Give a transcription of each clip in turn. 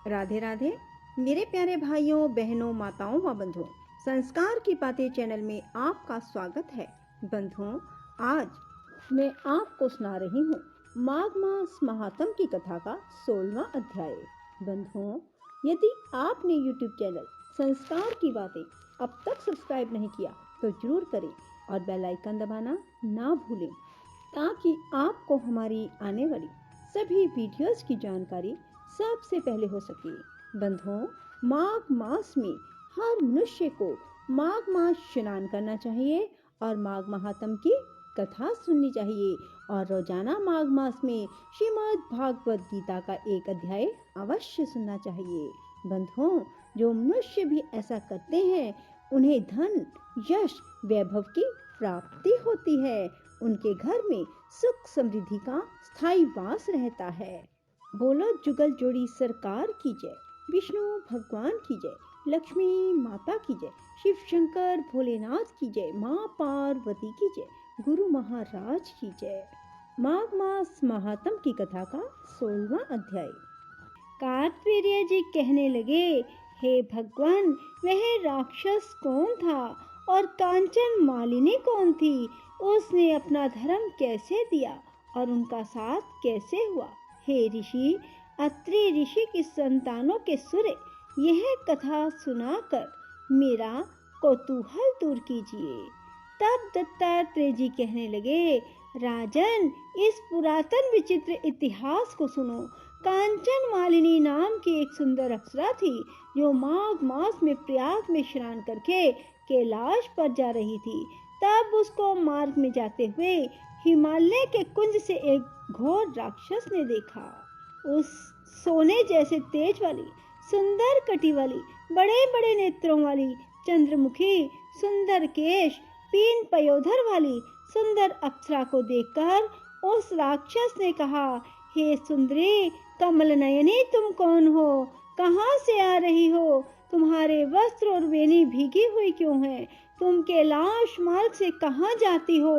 राधे राधे मेरे प्यारे भाइयों बहनों माताओं व बंधुओं, संस्कार की बातें चैनल में आपका स्वागत है। बंधुओं, आज मैं आपको सुना रही हूँ माघ मास महात्म की कथा का 16वां अध्याय। बंधुओं, यदि आपने YouTube चैनल संस्कार की बातें अब तक सब्सक्राइब नहीं किया तो जरूर करें और बेल आइकन दबाना ना भूलें, ताकि आपको हमारी आने वाली सभी वीडियोस की जानकारी सबसे पहले हो सके। बंधुओं, माघ मास में हर मनुष्य को माघ मास स्नान करना चाहिए और माघ महात्म की कथा सुननी चाहिए और रोजाना माघ मास में श्रीमद् भागवत गीता का एक अध्याय अवश्य सुनना चाहिए। बंधुओं, जो मनुष्य भी ऐसा करते हैं उन्हें धन, यश, वैभव की प्राप्ति होती है। उनके घर में सुख समृद्धि का स्थायी वास रहता है। बोलो जुगल जोड़ी सरकार की जय, विष्णु भगवान की जय, लक्ष्मी माता की जय, शिव शंकर भोलेनाथ की जय, माँ पार्वती की जय, गुरु महाराज की जय। माघ मास महात्म की कथा का 16वां अध्याय। कार्तवीर्य जी कहने लगे, हे भगवान, वह राक्षस कौन था और कांचन मालिनी कौन थी? उसने अपना धर्म कैसे दिया और उनका साथ कैसे हुआ? हे ऋषि, अत्रि ऋषि की संतानों के सुर, यह कथा सुनाकर मेरा कौतूहल दूर कीजिए। तब दत्तात्रेय जी कहने लगे, राजन, इस पुरातन विचित्र इतिहास को सुनो। कांचन मालिनी नाम की एक सुंदर अप्सरा थी जो माघ मास में प्रयाग में स्नान करके कैलाश पर जा रही थी। तब उसको मार्ग में जाते हुए हिमालय के कुंज से एक घोर राक्षस ने देखा। उस सोने जैसे तेज वाली, सुंदर कटी वाली, बड़े बड़े नेत्रों वाली, चंद्रमुखी, सुंदर केश, पीन पयोधर वाली सुंदर अप्सरा को देखकर उस राक्षस ने कहा, हे सुंदरी, कमल नयनी, तुम कौन हो? कहाँ से आ रही हो? तुम्हारे वस्त्र और वेणी भीगी हुई क्यों है? तुम कैलाश मार्ग से कहाँ जाती हो?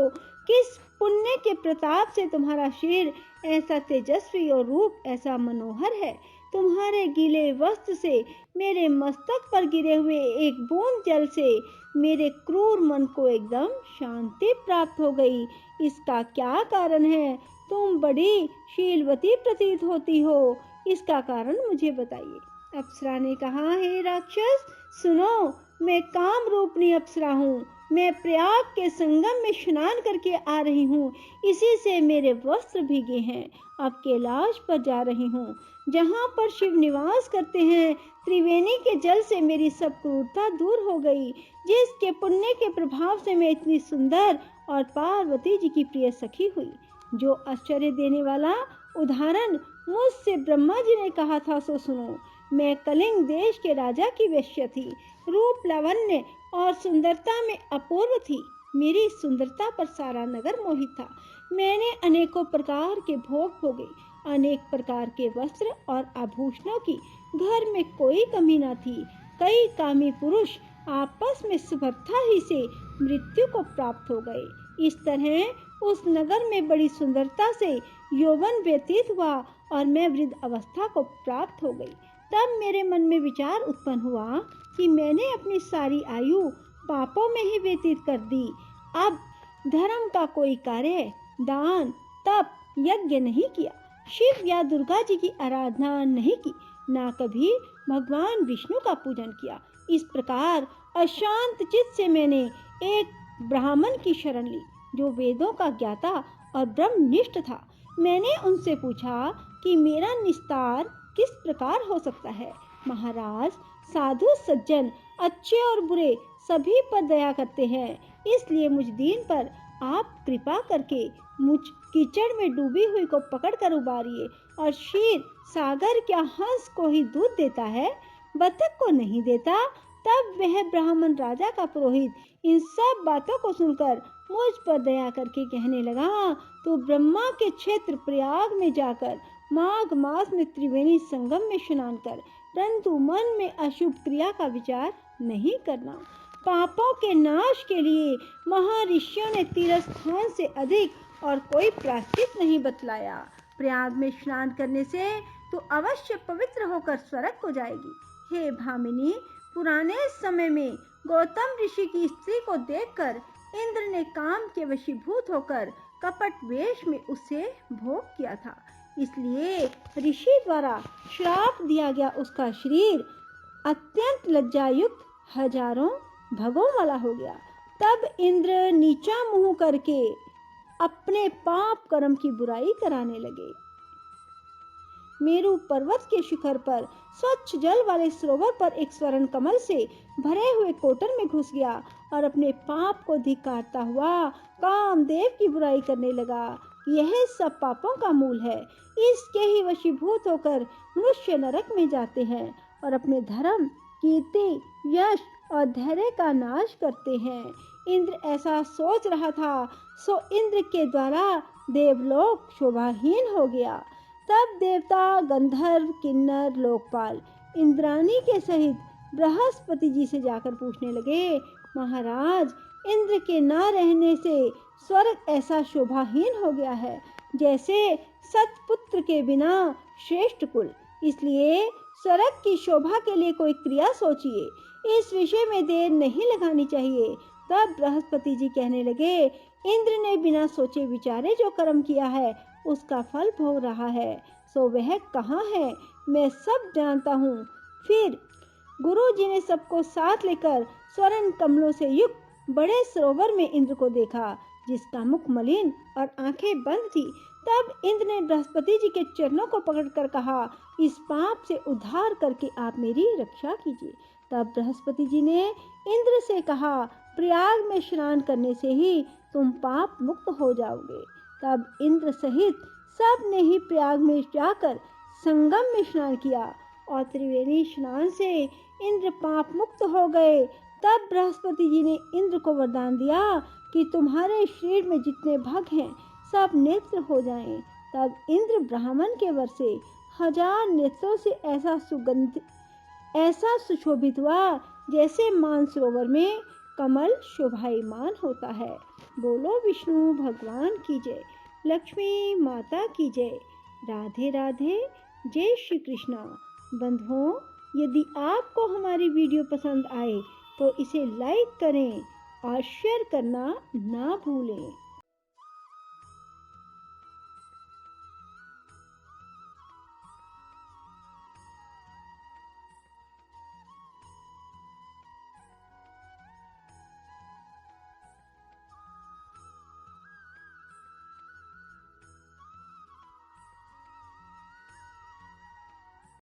किस पुण्य के प्रताप से तुम्हारा शरीर ऐसा तेजस्वी और रूप ऐसा मनोहर है? तुम्हारे गीले वस्त्र से मेरे मस्तक पर गिरे हुए एक बूंद जल से मेरे क्रूर मन को एकदम शांति प्राप्त हो गई। इसका क्या कारण है? तुम बड़ी शीलवती प्रतीत होती हो, इसका कारण मुझे बताइए। अप्सरा ने कहा, हे राक्षस, सुनो, मैं काम रूपनी अप्सरा हूँ। मैं प्रयाग के संगम में स्नान करके आ रही हूँ, इसी से मेरे वस्त्र भीगे हैं। अब कैलाश पर जा रही हूँ, जहाँ पर शिव निवास करते हैं। त्रिवेणी के जल से मेरी सब क्रूरता दूर हो गई, जिसके पुण्य के प्रभाव से मैं इतनी सुंदर और पार्वती जी की प्रिय सखी हुई। जो आश्चर्य देने वाला उदाहरण मुझसे ब्रह्मा जी ने कहा था सो सुनो। मैं कलिंग देश के राजा की वेश्या थी, रूप लावण्य और सुंदरता में अपूर्व थी। मेरी सुंदरता पर सारा नगर मोहित था। मैंने अनेकों प्रकार के भोग भोगे, अनेक प्रकार के वस्त्र और आभूषणों की घर में कोई कमी न थी। कई कामी पुरुष आपस में सुभद्रता ही से मृत्यु को प्राप्त हो गए। इस तरह उस नगर में बड़ी सुंदरता से यौवन व्यतीत हुआ और मैं वृद्ध अवस्था को प्राप्त हो गई। तब मेरे मन में विचार उत्पन्न हुआ कि मैंने अपनी सारी आयु पापों में ही व्यतीत कर दी। अब धर्म का कोई कार्य, दान, तप, यज्ञ नहीं किया, शिव या दुर्गा जी की आराधना नहीं की, ना कभी भगवान विष्णु का पूजन किया। इस प्रकार अशांत चित्त से मैंने एक ब्राह्मण की शरण ली, जो वेदों का ज्ञाता और ब्रह्मनिष्ठ था। मैंने उनसे पूछा कि मेरा निस्तार किस प्रकार हो सकता है। महाराज, साधु सज्जन, अच्छे और बुरे सभी पर दया करते हैं, इसलिए मुझ दीन पर आप कृपा करके मुझ कीचड़ में डूबी हुई को पकड़कर उबारिए। और क्षीर सागर क्या हंस को ही दूध देता है, बतख को नहीं देता? तब वह ब्राह्मण राजा का पुरोहित इन सब बातों को सुनकर मुझ पर दया करके कहने लगा, तो ब्रह्मा के क्षेत्र प्रयाग में जाकर माघ मास में त्रिवेणी संगम में स्नान कर, परंतु मन में अशुभ क्रिया का विचार नहीं करना। पापों के नाश के लिए महर्षियों ने तीर्थ स्थान से अधिक और कोई प्रायश्चित नहीं बतलाया। प्रयाग में स्नान करने से तो अवश्य पवित्र होकर स्वर्ग को जाएगी। हे भामिनी, पुराने समय में गौतम ऋषि की स्त्री को देखकर इंद्र ने काम के वशीभूत होकर कपट वेश में उसे भोग किया था। इसलिए ऋषि द्वारा श्राप दिया गया उसका शरीर अत्यंत लज्जायुक्त हजारों भगों वाला हो गया। तब इंद्र नीचा मुंह करके अपने पाप कर्म की बुराई कराने लगे। मेरू पर्वत के शिखर पर स्वच्छ जल वाले सरोवर पर एक स्वर्ण कमल से भरे हुए कोटर में घुस गया और अपने पाप को धिक्कारता हुआ कामदेव की बुराई करने लगा। यह सब पापों का मूल है। इसके ही वशीभूत होकर मनुष्य नरक में जाते हैं और अपने धर्म, कीर्ति, यश और धैर्य का नाश करते हैं। इंद्र ऐसा सोच रहा था, सो इंद्र के द्वारा देवलोक शोभाहीन हो गया। तब देवता, गंधर्व, किन्नर, लोकपाल इंद्राणी के सहित बृहस्पति जी से जाकर पूछने लगे, महाराज, इंद्र के न रहने से स्वर्ग ऐसा शोभाहीन हो गया है जैसे सतपुत्र के बिना श्रेष्ठ कुल। इसलिए स्वर्ग की शोभा के लिए कोई क्रिया सोचिए, इस विषय में देर नहीं लगानी चाहिए। तब बृहस्पति जी कहने लगे, इंद्र ने बिना सोचे विचारे जो कर्म किया है उसका फल भोग रहा है, सो वह कहाँ है, मैं सब जानता हूँ। फिर गुरु जी ने सबको साथ लेकर स्वर्ण कमलों से युक्त बड़े सरोवर में इंद्र को देखा, जिसका मुख मलिन और आंखें बंद थी। तब इंद्र ने बृहस्पति जी के चरणों को पकड़कर कहा, इस पाप से उद्धार करके आप मेरी रक्षा कीजिए। तब बृहस्पति जी ने इंद्र से कहा, प्रयाग में स्नान करने से ही तुम पाप मुक्त हो जाओगे। तब इंद्र सहित सब ने ही प्रयाग में जाकर संगम में स्नान किया और त्रिवेणी स्नान से इंद्र पाप मुक्त हो गए। तब बृहस्पति जी ने इंद्र को वरदान दिया कि तुम्हारे शरीर में जितने भग हैं सब नेत्र हो जाएं। तब इंद्र ब्राह्मण के वर से 1000 नेत्रों से ऐसा सुशोभित हुआ जैसे मानसरोवर में कमल शोभायमान होता है। बोलो विष्णु भगवान की जय, लक्ष्मी माता की जय। राधे राधे, जय श्री कृष्णा। बंधुओं, यदि आपको हमारी वीडियो पसंद आए तो इसे लाइक करें और शेयर करना ना भूलें।